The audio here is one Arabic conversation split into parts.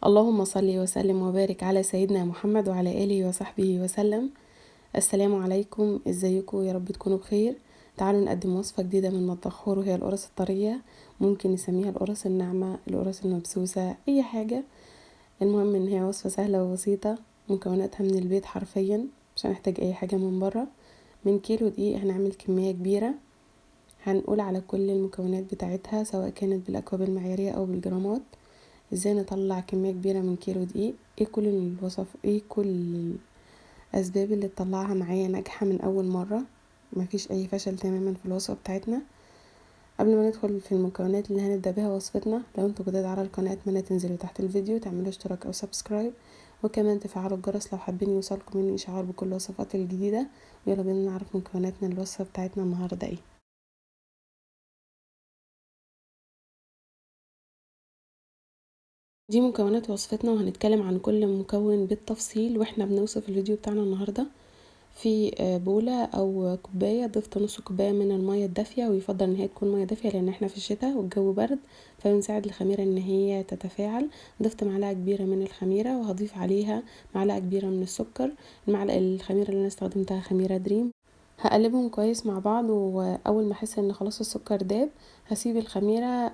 اللهم صل وسلم وبارك على سيدنا محمد وعلى آله وصحبه وسلم. السلام عليكم، ازيكم؟ يا رب تكونوا بخير. تعالوا نقدم وصفة جديدة من مطبخ حور، وهي القرص الطرية. ممكن نسميها القرص الناعمة، القرص المبسوسة، اي حاجة. المهم ان هي وصفة سهلة وبسيطة، مكوناتها من البيت حرفيا، مش هنحتاج اي حاجة من بره. من كيلو دقيق هنعمل كمية كبيرة. هنقول على كل المكونات بتاعتها سواء كانت بالاكواب المعيارية او بالجرامات. ازاي نطلع كمية كبيرة من كيلو دقيق، ايه كل ايه كل الاسباب اللي تطلعها معايا ناجحة من اول مرة. مفيش اي فشل تماما في الوصفة بتاعتنا. قبل ما ندخل في المكونات اللي هنبدأ بيها وصفتنا، لو انتوا جداد على القناة اتمنى تنزلوا تحت الفيديو تعملوا اشتراك او سبسكرايب، وكمان تفعلوا الجرس لو حابين يوصلكم مني اشعار بكل الوصفات الجديدة. ويلا بينا نعرف مكوناتنا الوصفة بتاعتنا النهاردة ايه. دي مكونات وصفتنا، وهنتكلم عن كل مكون بالتفصيل واحنا بنوصف الفيديو بتاعنا النهاردة. في بولة او كوباية ضفت نص كوباية من المية الدافية، ويفضل ان هي تكون مية دافية لان احنا في الشتاء والجو برد، فبنساعد الخميرة ان هي تتفاعل. ضفت معلقة كبيرة من الخميرة، وهضيف عليها معلقة كبيرة من السكر. المعلقة الخميرة اللي انا استخدمتها خميرة دريم. هقلبهم كويس مع بعض، واول ما احس ان خلاص السكر داب هسيب الخميرة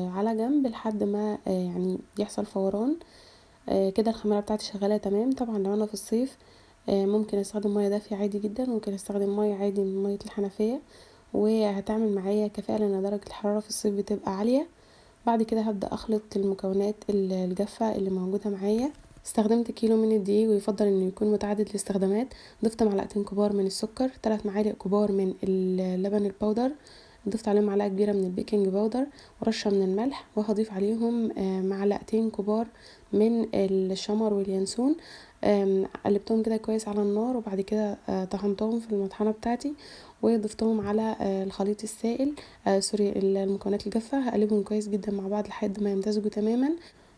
على جنب لحد ما يعني يحصل فوران. كده الخميرة بتاعتي شغالة تمام. طبعا لو انا في الصيف ممكن استخدم مية دافية عادي جدا، ممكن استخدم مية عادي من مية الحنفية، وهتعمل معايا كفاءة لان درجة الحرارة في الصيف بتبقى عالية. بعد كده هبدأ اخلط المكونات الجافة اللي موجودة معايا. استخدمت كيلو من الدقيق، ويفضل انه يكون متعدد الاستخدامات. ضفت معلقتين كبار من السكر، 3 معالق كبار من اللبن البودر، ضفت عليهم معلقة كبيرة من البيكنج باودر ورشة من الملح، وهضيف عليهم معلقتين كبار من الشمر واليانسون. قلبتهم كده كويس على النار، وبعد كده طحنتهم في المطحنة بتاعتي، وضفتهم على الخليط السائل، سوري، المكونات الجافة. هقلبهم كويس جدا مع بعض لحد ما يمتزجوا تماما.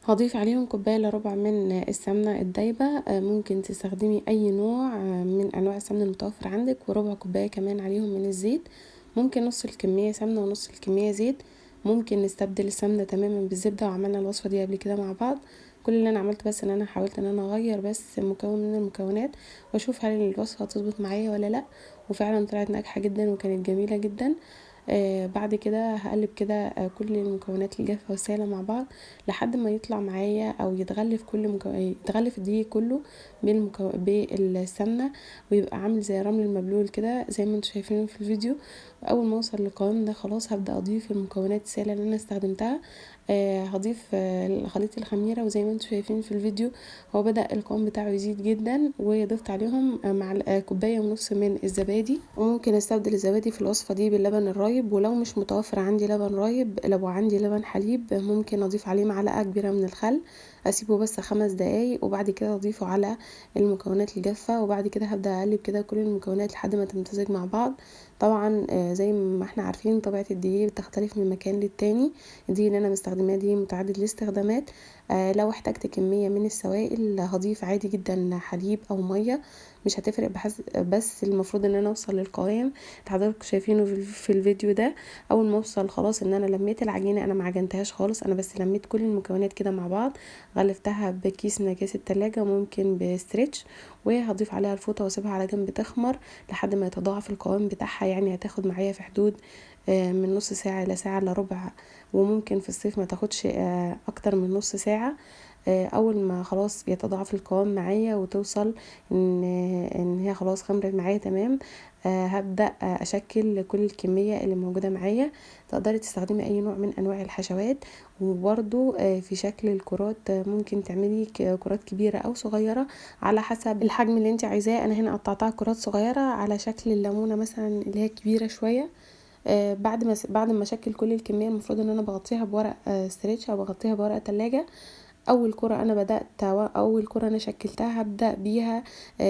هضيف عليهم كوباية الا ربع من السمنة الدايبة، ممكن تستخدمي اي نوع من انواع السمن المتوفر عندك، وربع كوباية كمان عليهم من الزيت. ممكن نص الكمية سمنة ونص الكمية زيت. ممكن نستبدل السمنة تماما بالزبدة، وعملنا الوصفة دي قبل كده مع بعض. كل اللي انا عملته بس ان انا حاولت ان انا اغير بس مكون من المكونات، واشوف هل الوصفة هتظبط معايا ولا لا. وفعلا طلعت ناجحة جدا وكانت جميلة جدا. بعد كده هقلب كده كل المكونات الجافة والسائلة مع بعض لحد ما يطلع معايا او يتغلف يتغلف الدقيق كله بالسمنة، ويبقى عامل زي رمل المبلول كده زي ما انتم شايفينه في الفيديو. اول ما اوصل للقوام ده خلاص هبدأ اضيف المكونات السائلة اللي انا استخدمتها. هضيف خليط الخميرة، وزي ما انتم شايفين في الفيديو هو بدأ القوام بتاعه يزيد جدا. وضفت عليهم مع كوباية ونص من الزبادي، وممكن استبدل الزبادي في الوصفة دي باللبن الرايب. ولو مش متوفر عندي لبن رايب، لو عندي لبن حليب ممكن اضيف عليه معلقة كبيرة من الخل. اسيبه بس 5 دقايق، وبعد كده اضيفه على المكونات الجافة، وبعد كده هبدأ اقلب كده كل المكونات لحد ما تمتزج مع بعض. طبعا زي ما احنا عارفين طبيعة الدقيق بتختلف من مكان للتاني. دي اللي انا مستخدماه دي متعدد الاستخدامات. لو احتجت كمية من السوائل هضيف عادي جدا حليب او مية، مش هتفرق بس المفروض ان انا اوصل للقوام اللي حضراتكم شايفينه في الفيديو ده. اول ما اوصل خلاص ان انا لميت العجينة، انا معجنتهاش خالص، انا بس لميت كل المكونات كده مع بعض. غلفتها بكيس من اكياس التلاجة، وممكن بستريتش، وهضيف عليها الفوطة واسيبها على جنب تخمر لحد ما يتضاعف القوام بتاعها. يعني هتاخد معايا في حدود من نص ساعة الى ساعة الا ربع، وممكن في الصيف ما تاخدش اكتر من نص ساعة. اول ما خلاص يتضاعف القوام معايا وتوصل ان هي خلاص خمرت معايا تمام، هبدأ اشكل كل الكمية اللي موجودة معايا. تقدري تستخدمي اي نوع من انواع الحشوات، وبرده في شكل الكرات ممكن تعملي كرات كبيرة او صغيرة على حسب الحجم اللي انت عايزاه. انا هنا قطعتها كرات صغيرة على شكل الليمونة مثلا اللي هي كبيرة شوية. بعد ما اشكل كل الكميه المفروض ان انا بغطيها بورق ستريتش، او بغطيها بورق تلاجة. اول كرة انا شكلتها هبدأ بيها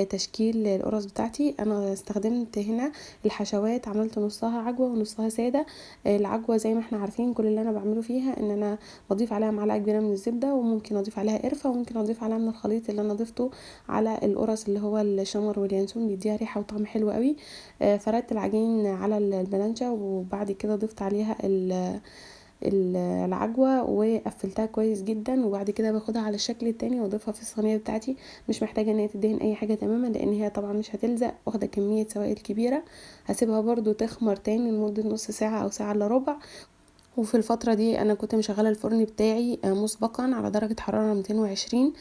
تشكيل القرص بتاعتي. انا استخدمت هنا الحشوات، عملت نصها عجوة ونصها سادة. العجوة زي ما احنا عارفين كل اللي انا بعمله فيها ان انا بضيف عليها معلقة كبيرة من الزبدة، وممكن اضيف عليها قرفة، وممكن اضيف عليها من الخليط اللي انا ضفته على القرص اللي هو الشمر واليانسون، بيديها ريحة وطعم حلو قوي. فردت العجين على البلانشة، وبعد كده ضفت عليها العجوه وقفلتها كويس جدا، وبعد كده باخدها على الشكل التاني واضيفها في الصينيه بتاعتي. مش محتاجه ان هي تدهن اي حاجه تماما، لان هي طبعا مش هتلزق. واخده كميه سوائل كبيره، هسيبها برضو تخمر تاني لمده نص ساعه او ساعه الا ربع. وفي الفتره دي انا كنت مشغله الفرن بتاعي مسبقا على درجه حراره 220،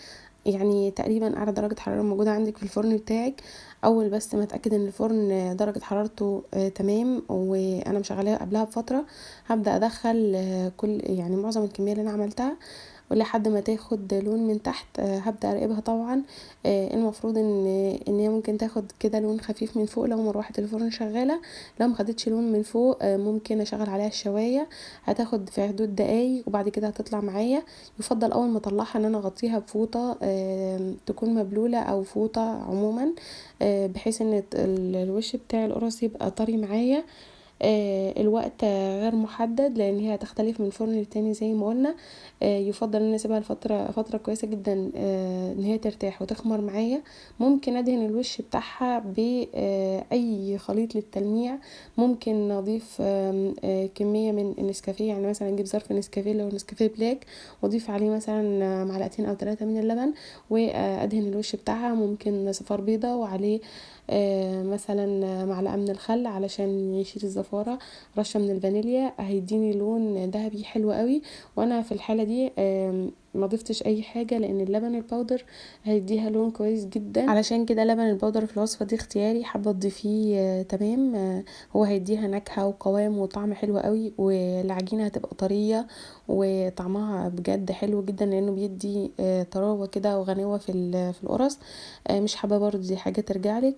يعني تقريبا اعلى درجة حرارة موجودة عندك في الفرن بتاعك. اول بس ما اتأكد ان الفرن درجة حرارته تمام، وانا مشغلاه قبلها بفترة، هبدأ ادخل كل يعني معظم الكمية اللي انا عملتها، ولحد ما تاخد لون من تحت. هبدأ اراقبها طبعا. المفروض ان هي ممكن تاخد كده لون خفيف من فوق لو مروحة الفرن شغالة. لو مخدتش لون من فوق ممكن اشغل عليها الشواية، هتاخد في حدود دقايق وبعد كده هتطلع معايا. يفضل اول ما اطلعها ان انا اغطيها بفوطة تكون مبلولة او فوطة عموما، بحيث ان الوش بتاع القرص يبقى طري معايا. الوقت غير محدد، لان هي هتختلف من فرن للتاني زي ما قلنا. يفضل ان اسيبها فتره كويسه جدا ان هي ترتاح وتخمر معايا. ممكن ادهن الوش بتاعها باي خليط للتلميع. ممكن اضيف كميه من النسكافيه، يعني مثلا اجيب ظرف نسكافيه اللي هو نسكافيه بلاك، واضيف عليه مثلا معلقتين او 3 من اللبن، وادهن الوش بتاعها. ممكن صفار بيضه وعليه مثلا معلقه من الخل علشان يشيل الزفاره، رشه من الفانيليا هيديني لون ذهبي حلو قوي. وانا في الحاله دي ما ضفتش اي حاجه، لان اللبن الباودر هيديها لون كويس جدا. علشان كده لبن البودر في الوصفه دي اختياري، حابه تضيفيه تمام. هو هيديها نكهه وقوام وطعم حلو قوي، والعجينه هتبقى طريه وطعمها بجد حلو جدا، لانه بيدي طراوه كده وغناوه في القرص. مش حابه برضه دي حاجه ترجعلك.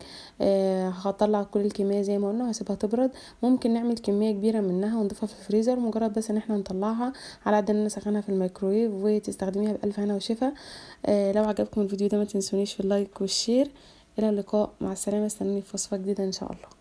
هطلع كل الكميه زي ما قلنا وهسيبها تبرد. ممكن نعمل كميه كبيره منها ونضيفها في الفريزر، مجرد بس ان احنا نطلعها على قد ان انا اسخنها في الميكرويف وتستخدميها بألف هنا وشفا. لو عجبكم الفيديو ده ما تنسونيش في اللايك والشير. الى اللقاء، مع السلامه، استنوني في وصفه جديده ان شاء الله.